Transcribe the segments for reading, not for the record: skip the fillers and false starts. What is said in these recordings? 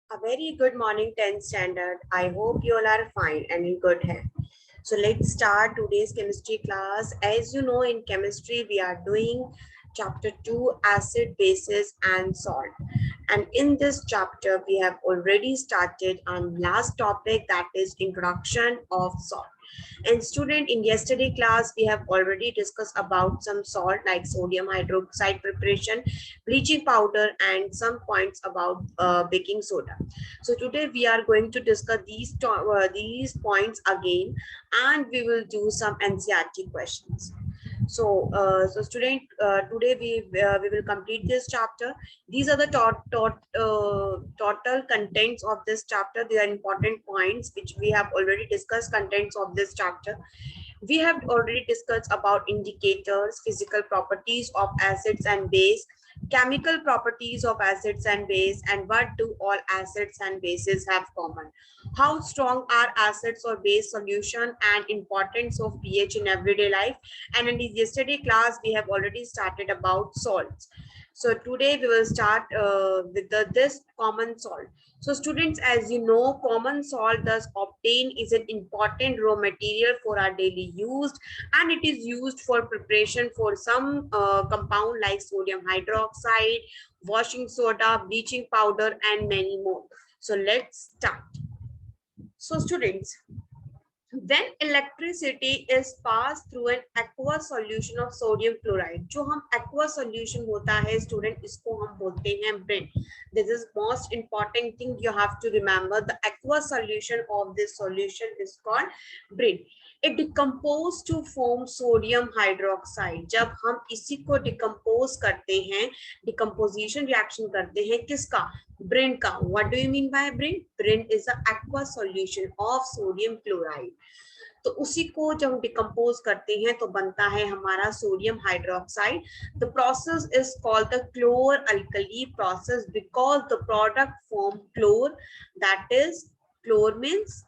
A very good morning, 10th standard. I hope you all are fine and in good health. So let's start today's chemistry class. As you know, in chemistry, we are doing chapter 2 acid, bases, and salt. And in this chapter, we have already started on last topic, that is introduction of salt. And student, in yesterday class, we have already discussed about some salt like sodium hydroxide preparation, bleaching powder, and some points about baking soda. So today we are going to discuss these points again, and we will do some NCERT questions. So student, today we will complete this chapter. These are the total contents of this chapter. They are important points which we have already discussed. Contents of this chapter, we have already discussed about indicators, physical properties of acids and base, chemical properties of acids and base, and what do all acids and bases have common. How strong are acids or base solution, and importance of pH in everyday life. And in the yesterday class, we have already started about salts. So today we will start with this common salt. So students, as you know, common salt thus obtained is an important raw material for our daily use, and it is used for preparation for some compound like sodium hydroxide, washing soda, bleaching powder, and many more. So let's start. So students, when electricity is passed through an aqueous solution of sodium chloride, जो हम aqueous solution होता है student, इसको हम बोलते हैं Brin. This is most important thing you have to remember. The aqueous solution of this solution is called Brin. It decompose to form sodium hydroxide. जब हम इसी को डिकम्पोज करते हैं, डिकम्पोजिशन रिएक्शन करते हैं, किसका? ब्रिन का. What do you mean by Brin? Brin is the aqueous solution of sodium chloride. तो उसी को जब हम डिकम्पोज करते हैं तो बनता है हमारा sodium hydroxide. The process is called the chlor alkali process because the product form chlor. That is chlor means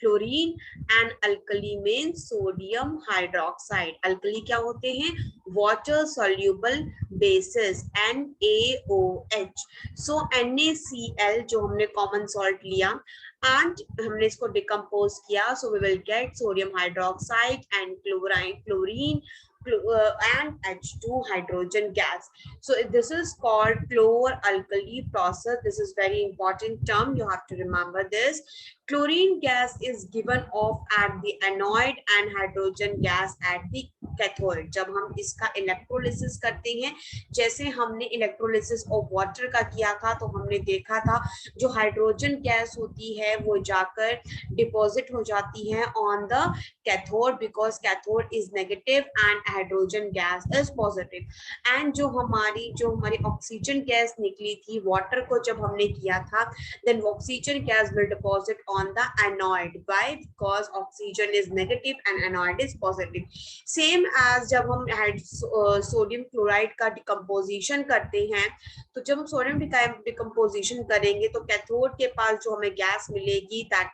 chlorine and alkali mean sodium hydroxide. Alkali क्या होते हैं? Water soluble bases NaOH. So NaCl जो हमने common salt लिया and हमने इसको decompose किया, so we will get sodium hydroxide and chlorine and H2 hydrogen gas. So this is called chlor-alkali process. This is very important term. You have to remember this. Chlorine gas is given off at the anode and hydrogen gas at the cathode. जब हम इसका electrolysis करते हैं, जैसे हमने electrolysis of water का किया था, तो हमने देखा था जो हाइड्रोजन गैस होती है वो जाकर डिपॉजिट हो जाती है on the cathode, because cathode is negative and hydrogen gas is positive. And जो हमारी ऑक्सीजन गैस निकली थी वाटर को जब हमने किया था, then oxygen gas will deposit on the anode. Why? Because oxygen is negative and anode is positive. Same as जब हम सोडियम क्लोराइड का डिकम्पोजिशन करते हैं, तो जब हम सोडियम डिकम्पोजिशन करेंगे तो कैथोड के पास जो हमें गैस मिलेगी that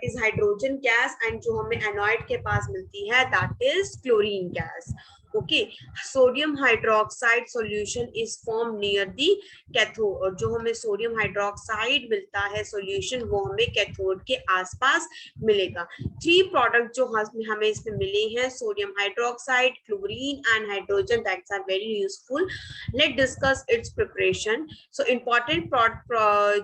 is hydrogen gas, and जो हमें एनोड के पास मिलती है that is chlorine gas. Okay. Sodium hydroxide solution is form near the cathode, और जो हमें सोडियम हाइड्रोक्साइड मिलता है सॉल्यूशन वो हमें कैथोड के आसपास मिलेगा. 3 प्रोडक्ट जो हमें इसमें मिले हैं, sodium hydroxide, chlorine and hydrogen, that's are very useful. Let discuss its preparation. So important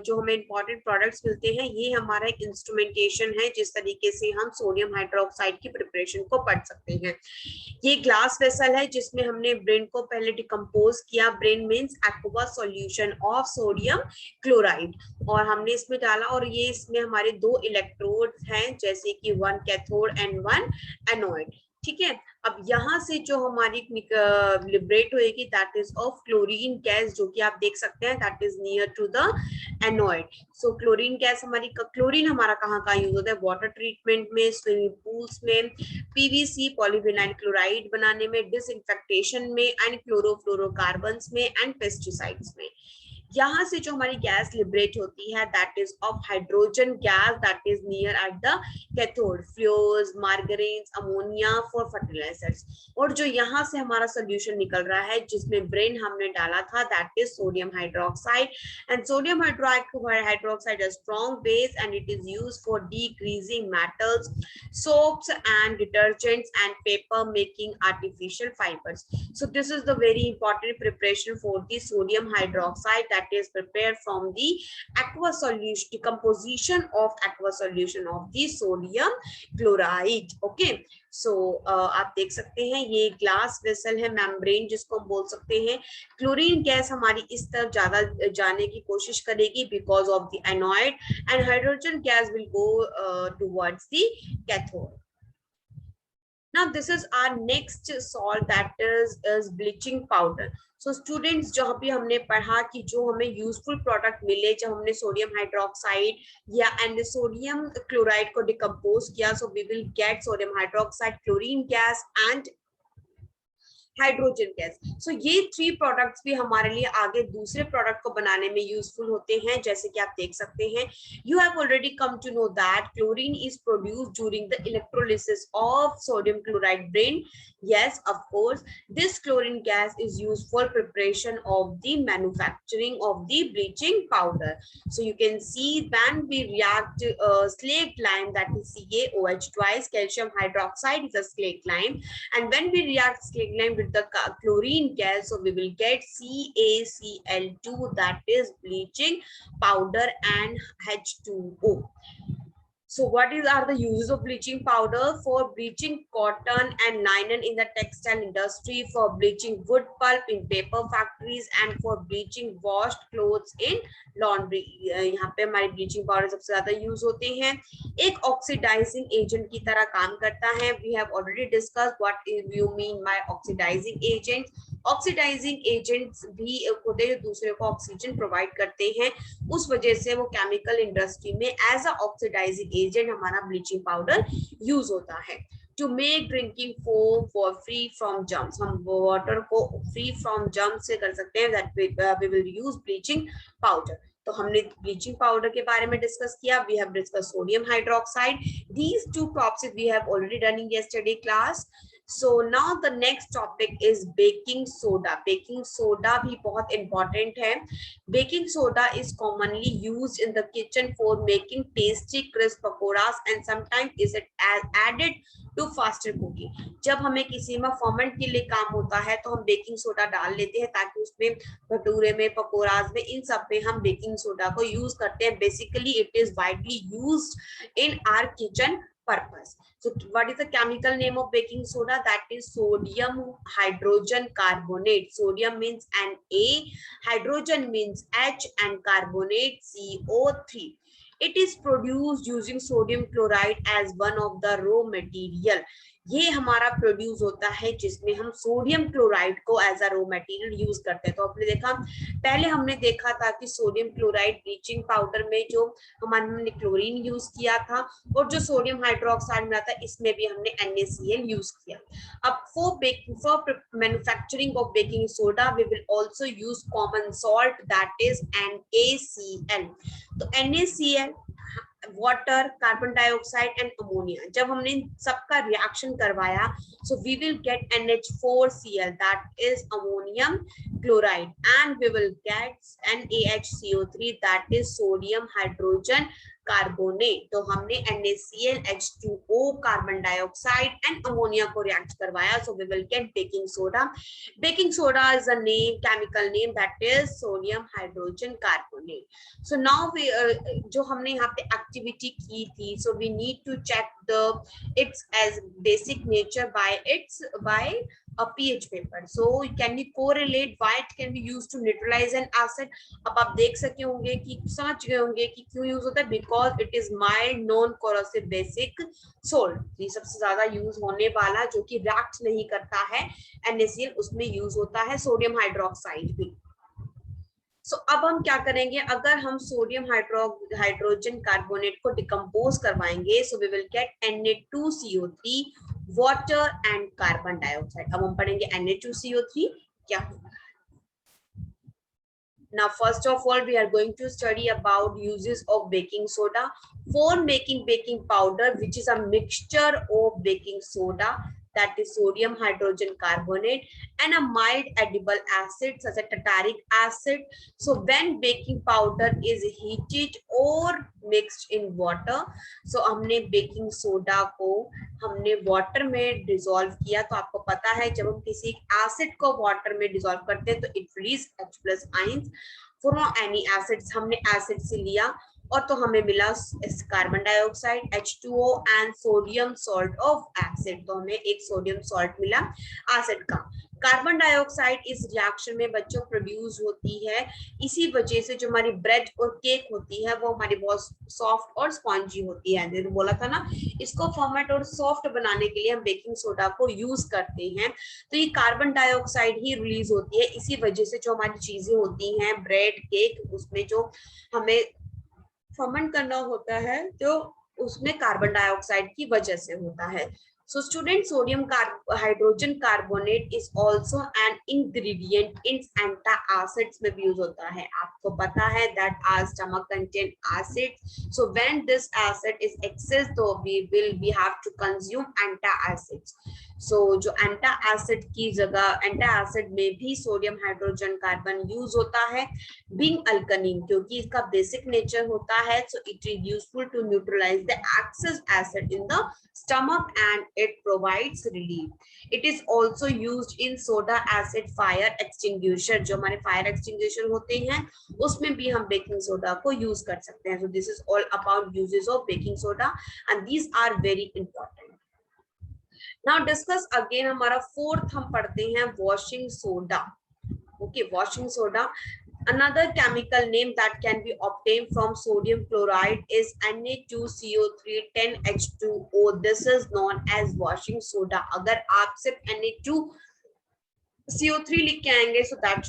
जो हमें इंपॉर्टेंट प्रोडक्ट्स मिलते हैं, ये हमारा एक इंस्ट्रूमेंटेशन है जिस तरीके से हम सोडियम हाइड्रोक्साइड की प्रिपरेशन को पढ़ सकते हैं. ये ग्लास वेसल है जिसमें हमने ब्रेन को पहले डिकम्पोज किया. Brain means aqueous solution of sodium chloride, और हमने इसमें डाला, और ये इसमें हमारे 2 इलेक्ट्रोड हैं जैसे कि 1 कैथोड एंड 1 एनोड. ठीक है. अब यहाँ से जो हमारी लिबरेट होएगी that is of chlorine gas, जो कि आप देख सकते हैं that is near to the anode. So chlorine gas chlorine हमारा कहाँ कहाँ यूज होता है? वाटर ट्रीटमेंट में, स्विमिंग पूल्स में, पीवीसी पॉलीविनाइल क्लोराइड बनाने में, डिसइंफेक्टेशन में, एंड क्लोरोफ्लोरोकार्बन्स में, एंड पेस्टिसाइड्स में. यहाँ से जो हमारी गैस लिबरेट होती है that is of hydrogen gas that is near at the cathode, fuels, margarine, ammonia for fertilizers. और जो यहाँ से हमारा सोल्यूशन निकल रहा है जिसमें ब्रेन हमने डाला था that is sodium hydroxide, and sodium hydroxide is strong base and it is used for decreasing metals, soaps and detergents and paper making artificial fibers. So this is the very important preparation for the sodium hydroxide that is prepared from the aqua solution, decomposition of aqua solution of the sodium chloride. Okay, सो आप देख सकते हैं ये glass vessel है, membrane जिसको हम बोल सकते हैं। क्लोरीन गैस हमारी इस तरफ ज्यादा जाने की कोशिश करेगी because of the anode, and hydrogen gas will go towards the cathode. Now this is our next salt that is bleaching powder. So students जहाँ पे हमने पढ़ा कि जो हमें यूजफुल प्रोडक्ट मिले जब हमने सोडियम हाइड्रोक्साइड या एंड सोडियम क्लोराइड को डिकम्पोज किया, so we will get sodium hydroxide, chlorine gas and hydrogen gas. So ये 3 प्रोडक्ट्स भी हमारे लिए आगे दूसरे प्रोडक्ट को बनाने में यूजफुल होते हैं, जैसे कि आप देख सकते हैं। You have already come to know that chlorine is produced during the electrolysis of sodium chloride brine. Yes, of course, this chlorine gas is used for preparation of the manufacturing of the bleaching powder. So you can see when we react slaked lime, that is CaOH twice, calcium hydroxide is a slaked lime, and when we react slaked lime with the chlorine gas, so we will get CaCl2, that is bleaching powder, and H2O. So what are the uses of bleaching powder? For bleaching cotton and nylon in the textile industry, for bleaching wood pulp in paper factories, and for bleaching washed clothes in laundry. यहाँ पे हमारे bleaching powder सबसे ज्यादा use होते हैं। एक oxidising agent की तरह काम करता है। We have already discussed what you mean by oxidizing agents. Oxidizing agents भी होते हैं जो दूसरे को ऑक्सीजन प्रोवाइड करते हैं, उस वजह से वो केमिकल इंडस्ट्री में एज अ ऑक्सीडाइजिंग एजेंट हमारा ब्लीचिंग पाउडर यूज होता है। To make drinking foam for free from germs, हम वाटर को फ्री फ्रॉम जर्म्स से कर सकते हैं, that we will use bleaching powder. तो हमने ब्लीचिंग पाउडर के बारे में डिस्कस किया। We have discuss sodium hydroxide, these 2 topics we have already done in yesterday class. So now the next topic is baking soda. Baking soda भी बहुत important है। Baking soda is commonly used in the kitchen for making tasty crisp pakoras and sometimes is it added to faster cooking. जब हमें किसी में ferment के लिए काम होता है तो हम बेकिंग सोडा डाल लेते हैं ताकि उसमें भटूरे में, पकोराज में, इन सब में हम बेकिंग सोडा को यूज करते हैं। Basically it is widely used in our kitchen purpose. So what is the chemical name of baking soda? That is sodium hydrogen carbonate. Sodium means Na, hydrogen means H, and carbonate CO3. It is produced using sodium chloride as one of the raw material. ये हमारा produce होता है जिसमें हम sodium chloride को as a raw material use करते हैं। तो आपने देखा, पहले हमने देखा था कि सोडियम क्लोराइड ब्लीचिंग पाउडर में जो हमने क्लोरीन यूज किया था, और जो सोडियम हाइड्रोक्साइड मिला था इसमें भी हमने NaCl यूज किया। अब for manufacturing of baking soda we will also use common salt that is NaCl। तो NaCl, water, carbon dioxide and ammonia, जब हमने सबका रिएक्शन करवाया, so we will get NH4Cl, that is ammonium chloride, and we will get NaHCO3, that is sodium hydrogen carbonate. तो हमने NaCl, H2O, carbon dioxide and ammonia को react करवाया, so we will get baking soda. Baking soda is a name, chemical name, that is sodium hydrogen carbonate. So now we जो हमने यहाँ पे activity की थी, so we need to check the its as basic nature by a pH paper. So can we correlate why it can be used to neutralize an acid? अब आप देख सके होंगे कि समझ गए होंगे कि क्यों यूज होता है, because it is mild non corrosive basic salt. ये सबसे ज्यादा यूज होने वाला जो कि रिएक्ट नहीं करता है NaCl, उसमें यूज होता है सोडियम हाइड्रोक्साइड भी। सो अब हम क्या करेंगे, अगर हम सोडियम हाइड्रोजन कार्बोनेट को डिकम्पोज करवाएंगे, so we will get Na2CO3, water and carbon dioxide. अब हम पढ़ेंगे Na2CO3 क्या होगा। Now, first of all, we are going to study about uses of baking soda. For making baking powder, which is a mixture of baking soda, that is sodium hydrogen carbonate, and a mild edible acid such as tartaric acid. So when baking powder is heated or mixed in water, so हमने baking soda को हमने water में dissolve किया, तो आपको पता है जब हम किसी एसिड को वाटर में डिसॉल्व करते हैं तो it release H+ ions from any acids. हमने एसिड से लिया और तो हमें मिला carbon dioxide H2O and sodium salt of acid. तो हमें एक सोडियम सॉल्ट मिला एसिड का. कार्बन डाइऑक्साइड इस रिएक्शन में बच्चों प्रोड्यूस होती है. इसी वजह से जो हमारी ब्रेड और केक होती है वो हमारी बहुत सॉफ्ट और स्पॉन्जी होती है. जैसे बोला था ना, इसको फॉर्मेट और सॉफ्ट बनाने के लिए हम बेकिंग सोडा को यूज करते हैं. तो ये कार्बन डाइऑक्साइड ही रिलीज होती है. इसी वजह से जो हमारी चीजें होती हैं ब्रेड केक, उसमें जो हमें फर्मेंट करना होता है तो उसमें कार्बन डाइऑक्साइड की वजह से होता है. So student, sodium hydrogen carbonate is also an ingredient in antacids में भी यूज होता है. आपको पता है that our stomach contain acids. So when this acid is excess, तो we have to consume antacids. So जो antacid की जगह antacid में भी सोडियम हाइड्रोजन कार्बन यूज होता है. Being alkaline, क्योंकि इसका बेसिक नेचर होता है, so it is useful to neutralize the excess acid in the stomach and it provides relief. It is also used in soda acid fire extinguisher. जो हमारे fire extinguisher होते हैं उसमें भी हम baking soda को use कर सकते हैं. So this is all about uses of baking soda and these are very important. Now discuss again हमारा fourth हम पढ़ते हैं washing soda. Okay, washing soda. Another chemical name that can be obtained from sodium chloride is Na2CO3 10H2O. This is known as washing soda. अगर आप सिर्फ Na2CO3 लिख के आएंगे, so that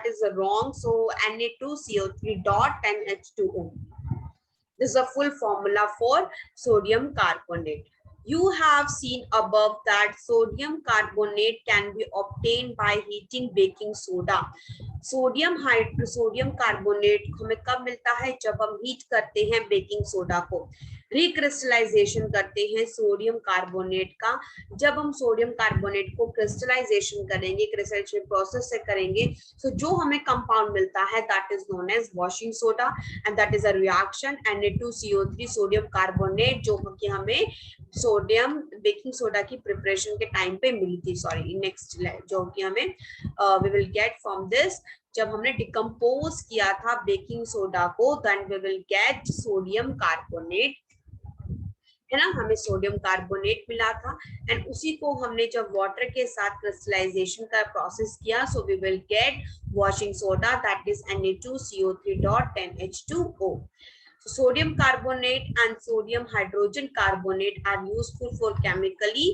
is wrong. So Na2CO3 dot 10H2O. This is a full formula for sodium carbonate. You have seen above that sodium carbonate can be obtained by heating baking soda. Sodium carbonate हमें कब मिलता है? जब हम heat करते हैं baking soda को. Recrystallisation करते हैं सोडियम कार्बोनेट का. जब हम सोडियम कार्बोनेट को क्रिस्टलाइजेशन करेंगे, क्रिस्टलाइजेशन प्रोसेस से करेंगे, so जो हमें कंपाउंड मिलता है that is known as washing soda and that is a reaction Na2CO3 sodium carbonate जो कि हमें सोडियम बेकिंग सोडा की प्रिपरेशन के टाइम पे मिली थी. सॉरी, नेक्स्ट जो कि हमें we will get from this, जब हमने डिकम्पोज किया था बेकिंग सोडा को, then we will get sodium carbonate, है ना. हमें सोडियम कार्बोनेट मिला था एंड उसी को हमने जब वाटर के साथ क्रिस्टलाइजेशन का प्रोसेस किया, so we will get washing soda that is Na2CO3 dot 10H2O. So sodium carbonate and sodium hydrogen carbonate are useful for chemically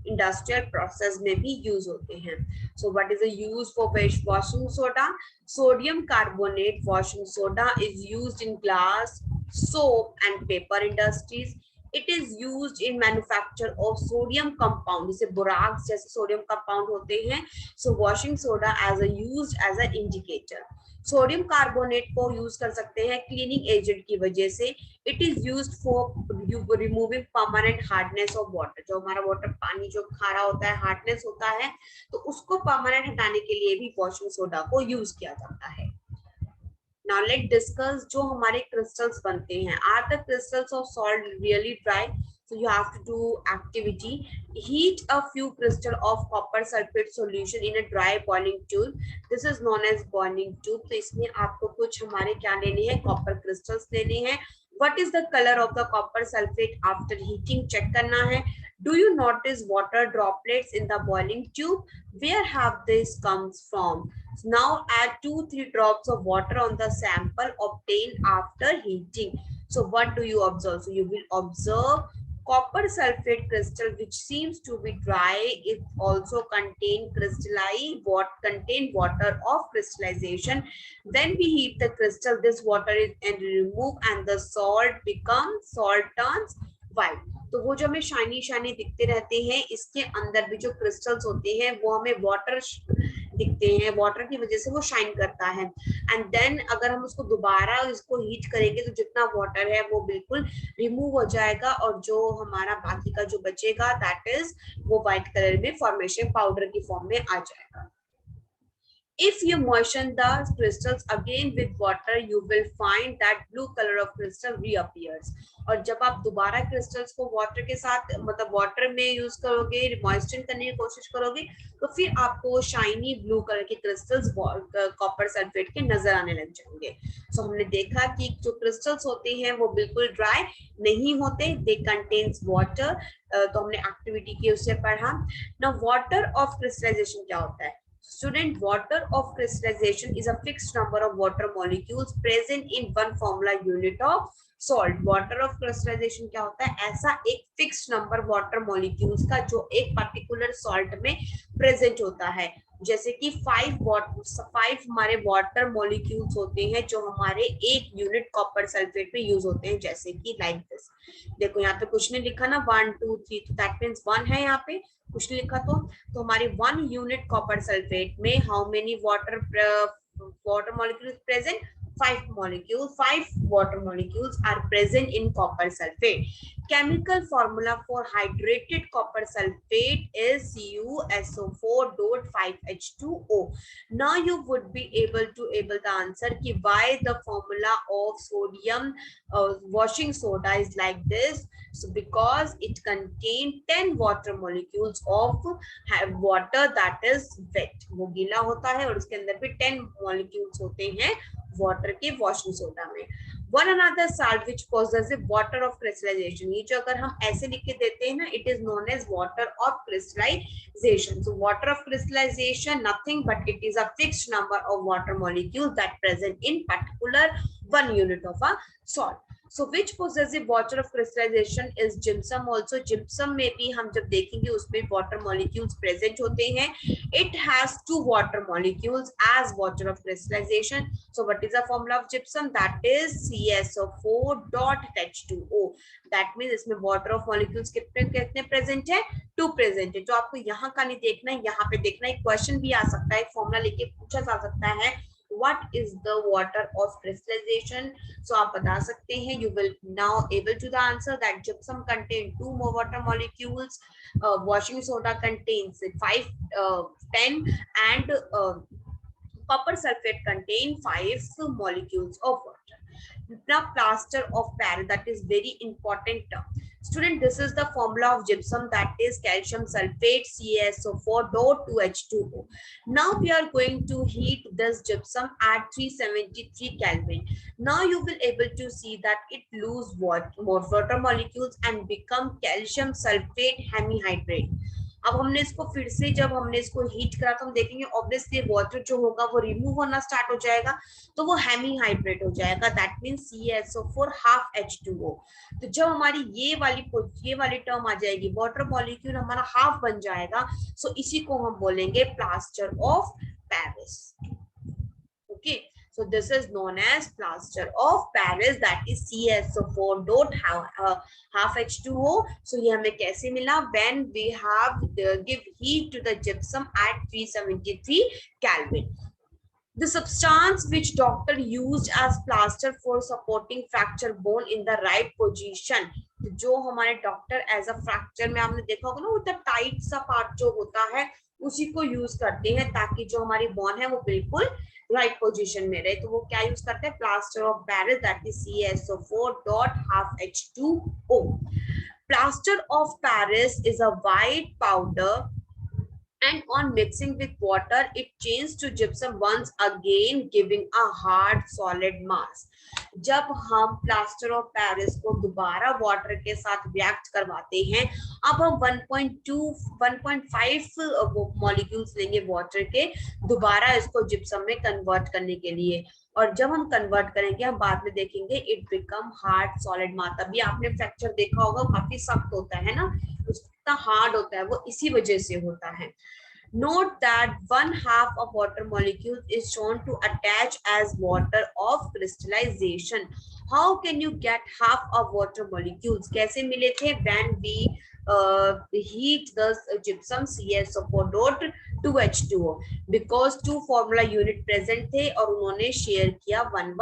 industrial process में भी use होते हैं. So what is the use for washing soda? Sodium carbonate washing soda is used in glass, soap and paper industries. It is used in manufacture of sodium compound. जैसे borax जैसे sodium compound होते हैं. So washing soda used as an indicator. Sodium carbonate को use कर सकते हैं cleaning agent की वजह से. It is used for removing permanent hardness of water. जो हमारा वाटर पानी जो खारा होता है, हार्डनेस होता है, तो उसको परमानेंट हटाने के लिए भी वॉशिंग सोडा को यूज किया जाता है. नाउ लेट डिस्कस जो हमारे क्रिस्टल्स बनते हैं. Are the crystals of salt really dry? So you have to do activity. Heat a few crystal of copper sulfate solution in a dry boiling tube. This is known as boiling tube. तो इसमें आपको कुछ हमारे क्या लेने हैं? Copper crystals लेने हैं. What is the color of the copper sulfate after heating? Check करना है. Do you notice water droplets in the boiling tube? Where have this comes from? So now add 2-3 drops of water on the sample obtained after heating. So what do you observe? So you will observe copper sulfate crystal which seems to be dry. It also contain water of crystallization. Then we heat the crystal. This water is removed and the salt turns white. तो वो जो हमें shiny दिखते रहते हैं, इसके अंदर भी जो क्रिस्टल्स होते हैं वो हमें वाटर दिखते हैं, वाटर की वजह से वो शाइन करता है। एंड देन अगर हम उसको दोबारा इसको हीट करेंगे तो जितना वाटर है वो बिल्कुल रिमूव हो जाएगा, और जो हमारा बाकी का जो बचेगा दैट इज वो व्हाइट कलर में फॉर्मेशन पाउडर की फॉर्म में आ जाएगा। If you moisten the crystals again with water, you will find that blue color of crystal reappears. और जब आप दोबारा क्रिस्टल्स को वाटर के साथ मतलब वाटर में यूज करोगे, मॉइस्चर करने की कोशिश करोगे, तो फिर आपको शाइनी ब्लू कलर के क्रिस्टल्स कॉपर सल्फेट के नजर आने लग जाएंगे। सो हमने देखा कि जो क्रिस्टल्स होते हैं वो बिल्कुल ड्राई नहीं होते, दे कंटेन्स वाटर। तो हमने एक्टिविटी की उससे पढ़ा ना। वाटर ऑफ क्रिस्टलाइजेशन क्या होता है? Student, water of crystallization is a fixed number of water molecules present in one formula unit of salt. Water of crystallization क्या होता है? ऐसा एक फिक्स्ड नंबर वाटर मॉलिक्यूल्स का जो एक पर्टिकुलर सॉल्ट में प्रेजेंट होता है। जैसे कि 5 हमारे वाटर मॉलिक्यूल्स होते हैं जो हमारे एक यूनिट कॉपर सल्फेट में यूज होते हैं, जैसे कि लाइक दिस। देखो यहाँ पे कुछ नहीं लिखा ना, 1 2 3, तो दैट मीन्स 1 है, यहाँ पे कुछ नहीं लिखा। तो हमारी 1 यूनिट कॉपर सल्फेट में how many water molecules present? 5 water molecules are present in copper sulfate. Chemical formula for hydrated copper sulfate is CuSO4.5H2O. Now you would be able to the answer ki why the formula of sodium washing soda is like this. So because it contains 10 water molecules of water that is wet, वो गीला होता है और उसके अंदर भी 10 molecules होते हैं वाटर के वॉशिंग सोडा में। One another salt which possessive water of crystallization, ये जो अगर हम ऐसे लिख के देते हैं ना, it is known as water of crystallization. So water of crystallization nothing but it is a fixed number of water molecules that present in particular 1 unit of a salt. So which possessive water of crystallization is gypsum also? Gypsum में भी हम जब देखेंगे उसमें water molecules present होते हैं. It has 2 water molecules as water of crystallization. So what is the formula of gypsum? That is CSO4.H2O. That means इसमें water of molecules कितने present है? 2 present है. जो आपको यहाँ का नहीं देखना है, यहाँ पे देखना है. क्वेश्चन भी आ सकता है, फॉर्मूला लेके पूछा जा सकता है. What is the water of crystallization? So आप बता सकते हैं. You will now able to the answer that gypsum contains 2 more water molecules. Washing soda contains 5, 10, and copper sulfate contain 5 molecules of water. Now plaster of Paris, that is very important term. Student, this is the formula of gypsum, that is calcium sulfate CaSO4.2H2O. Now we are going to heat this gypsum at 373 Kelvin. Now you will able to see that it lose more water molecules and become calcium sulfate hemihydrate. अब हमने इसको फिर से जब हमने इसको heat करा तो हम देखेंगे ऑब्वियसली वाटर जो होगा वो रिमूव होना स्टार्ट हो जाएगा, तो वो हेमीहाइड्रेट हो जाएगा. That means CaSO4 half H2O. तो जब हमारी ये वाली टर्म आ जाएगी, वाटर मॉलिक्यूल हमारा हाफ बन जाएगा, सो इसी को हम बोलेंगे plaster of Paris. Okay, so this is known as plaster of Paris, that is CaSO4 half H2O. So ये हमें कैसे मिला? When we have give heat to the gypsum at 373 Kelvin. The substance which doctor used as plaster for supporting fracture bone in the right position. जो हमारे doctor as a fracture में आपने देखा होगा ना, वो टाइट सा पार्ट जो होता है उसी को यूज करते हैं ताकि जो हमारी बोन है वो बिल्कुल राइट पोजीशन में रहे. तो वो क्या यूज करते हैं? Plaster of Paris, that is CaSO4.5H2O. Plaster of Paris is a white powder, and on mixing with water it changes to gypsum once again, giving a hard solid mass. जब हम plaster of Paris को दोबारा water के साथ react करवाते हैं, अब हम 1.5 मॉलिक्यूल्स लेंगे वाटर के, दोबारा इसको जिप्सम में कन्वर्ट करने के लिए. और जब हम कन्वर्ट करेंगे, हम बाद में देखेंगे इट बिकम हार्ड सॉलिड मास. अभी आपने फ्रैक्चर देखा होगा, काफी सख्त होता है ना, उसका हार्ड होता है, वो इसी वजह से होता है. Note that 1/2 of water molecules is shown to attach as water of crystallization. How can you get half of water molecules? कैसे मिले थे? When we heat the gypsum CaSO4.2H2O because two formula unit present थे और उन्होंने share किया one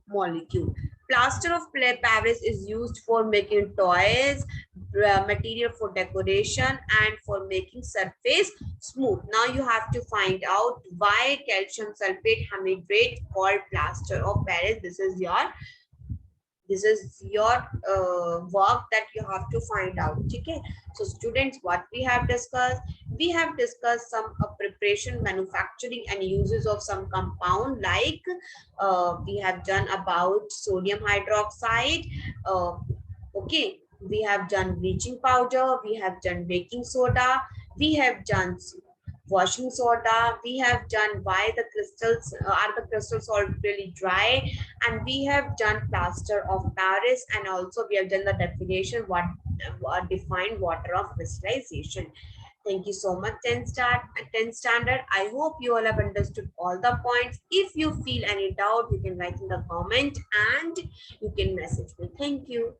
molecule. Plaster of Paris is used for making toys, material for decoration, and for making surface smooth. Now you have to find out why calcium sulfate hydrate called plaster of Paris. This is your work that you have to find out. Okay, so students, what we have discussed some preparation, manufacturing and uses of some compound, like we have done about sodium hydroxide. Okay, we have done bleaching powder, we have done baking soda, we have done washing soda, we have done why the crystals are the crystal salt really dry, and we have done plaster of Paris, and also we have done the definition what defined water of crystallization. Thank you so much, 10 standard. I hope you all have understood all the points. If you feel any doubt, you can write in the comment and you can message me. Thank you.